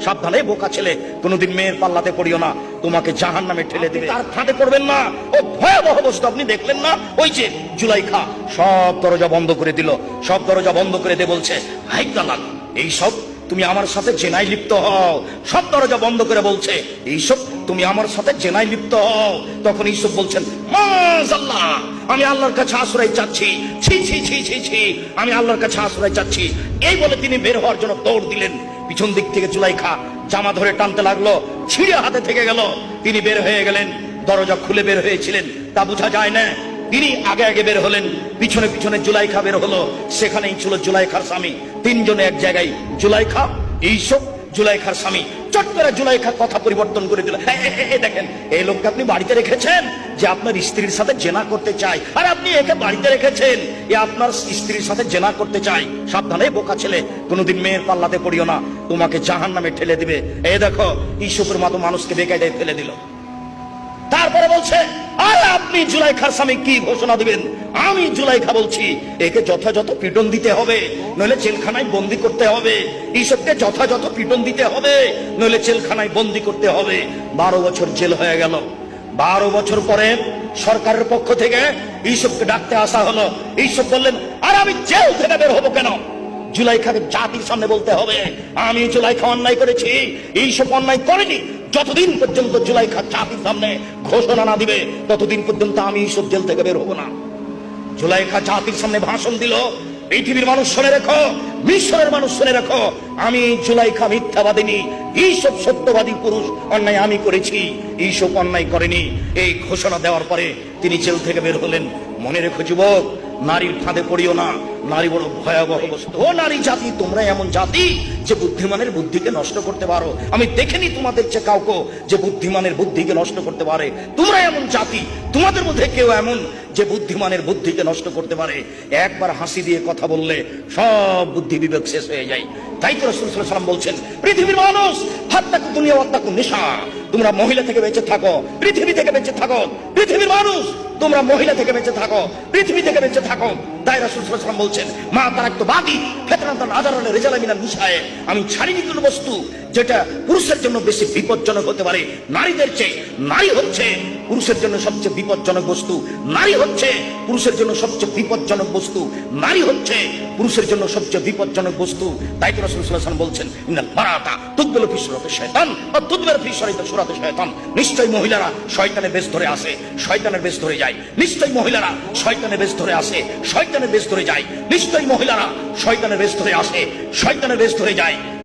সাবধানে বোকা ছেলে, কোনোদিন মেয়ের পাল্লাতে পড়িও না, তোমাকে জাহান্নামে ঠেলে দিবে। তার ফাঁদে পড়বেন না। ও ভয়াবহ বস্তু, আপনি দেখলেন না? ওই যে জুলাইখা সব দরজা বন্ধ করে দিল, সব দরজা বন্ধ করে দিয়ে বলছে, হাই তালাক, এইসব তুমি আমার সাথে জেনায় লিপ্ত হও। সব দরজা বন্ধ করে বলছে, এইসব তুমি আমার সাথে জেনায় লিপ্ত হও। তখন ইউসুফ বলছেন, মাযাল্লাহ, আমি আল্লাহর কাছে আশ্রয় চাচ্ছি, ছি ছি ছি ছি ছি, আমি আল্লাহর কাছে আশ্রয় চাচ্ছি। এই বলে তিনি বের হওয়ার জন্য দৌড় দিলেন। পিছন দিক থেকে জুলাইখা জামা ধরে টানতে লাগলো, ছিঁড়ে হাতে থেকে গেল। তিনি বের হয়ে গেলেন, দরজা খুলে বের হয়েছিলেন তা বোঝা যায় না। তিনি আগে আগে বের হলেন, পিছনে পিছনে জুলাইখা বের হলো। সেখানেই ছিল জুলাইখার স্বামী। তিনজনে এক জায়গায়, জুলাইখা, ইউসুফ, জুলাইখার স্বামী। চট করে জুলাইখা কথা পরিবর্তন করে দিল, দেখেন এই লোককে আপনি বাড়িতে রেখেছেন যে আপনার স্ত্রীর সাথে জেনা করতে চায়, আর আপনি একে বাড়িতে রেখেছেন এ আপনার স্ত্রীর সাথে জেনা করতে চায়। সাবধানে বোকা ছেলে, কোনোদিন মেয়ের পাল্লাতে পড়িও না, তোমাকে জাহান্নামে ঠেলে দিবে। এই দেখো, ইউসুফের মতো মানুষকে বেকায়দায় ফেলে দিল। তারপরে বলছে, আর আপনি জুলাইখার স্বামী কি ঘোষণা দিবেন? আমি জুলাইখা বলছি, একে যথাযথ পিটন দিতে হবে, নইলে জেলখানায় বন্দি করতে হবে। ইউসুফকে যথাযথ পিটন দিতে হবে, নইলে জেলখানায় বন্দি করতে হবে। 12 বছর জেল হয়ে গেল। 12 বছর পরে সরকারের পক্ষ থেকে ইউসুফকে ডাকতে আসা হলো। ইউসুফ বললেন, আর আমি জেল থেকে বের হবো কেন? জুলাইখাকে জাতির সামনে বলতে হবে, আমি জুলাইখা অন্যায় করেছি, ইউসুফ অন্যায় করেনি। যতদিন পর্যন্ত জুলাইখা জাতির সামনে ঘোষণা না দিবে, ততদিন পর্যন্ত আমি ইউসুফ জেল থেকে বের হবো না। জুলাইখা জাতির সামনে ভাষণ দিল, পৃথিবীর মানুষ শুনে রেখো, মিশরের মানুষ শুনে রেখো, আমি জুলাইখা মিথ্যাবাদিনী, ইউসুফ সত্যবাদী পুরুষ, অন্যায় আমি করেছি, ইউসুফ অন্যায় করেনি। এই ঘোষণা দেওয়ার পরে তিনি জেল থেকে বের হলেন। মনে রেখো যুবক, নারীর ফাঁদে পড়িও না, নারী বড় ভয়াবহ বস্তু। ও নারী জাতি, তোমরা এমন জাতি যে বুদ্ধিমানের বুদ্ধিকে নষ্ট করতে পারো। আমি দেখিনি তোমাদের চেয়ে কাউকে যে বুদ্ধিমানের বুদ্ধিকে নষ্ট করতে পারে। তোমরা এমন জাতি, তোমাদের মধ্যে কেউ এমন যে বুদ্ধিমানের বুদ্ধিকে নষ্ট করতে পারে। একবার হাসি দিয়ে কথা বললে সব বুদ্ধি বিবেক শেষ হয়ে যায়। তাই তো রাসূল সাল্লাল্লাহু আলাইহি ওয়াসাল্লাম বলছেন, পৃথিবীর মানুষ হাত্তাকু দুনিয়া ওয়াত্তাকু নিসা, তোমরা মহিলা থেকে বেঁচে থাকো, পৃথিবী থেকে বেঁচে থাকো। পৃথিবীর মানুষ, তোমরা মহিলা থেকে বেঁচে থাকো, পৃথিবী থেকে বেঁচে থাকো। তাই রাসূল সাল্লাল্লাহু আলাইহি ওয়াসাল্লাম বলছেন, মা তারাকতু বাদি ফিতনাতান আযারাল রিজালা মিনান নিসায়ে, আমি ছাড়িনি কোনো বস্তু যেটা পুরুষের জন্য বেশি বিপজ্জনক হতে পারে নারীদের চেয়ে। নারী হচ্ছে পুরুষের জন্য সবচেয়ে বিপজ্জনক বস্তু, নারী হচ্ছে পুরুষের জন্য সবচেয়ে বিপজ্জনক বস্তু, নারী হচ্ছে পুরুষের জন্য সবচেয়ে বিপজ্জনক বস্তু। তাই তো রাসূল সাল্লাল্লাহু আলাইহি ওয়াসাল্লাম বলছেন, ইন্নাল মারাতা তুকবিলু ফি সুরাতি শায়তান ওয়া তুদবিরু ফি সুরাতি শায়তান, নিশ্চয়ই মহিলারা শয়তানের বেশ ধরে আসে, শয়তানের বেশ ধরে যায়। নিশ্চয়ই মহিলারা শয়তানের বেশ ধরে আসে, শয়তানের বেশ ধরে যায়। নিশ্চয়ই মহিলারা শয়তানের বেশ ধরে আসে, শয়তানের বেশ ধরে যায়।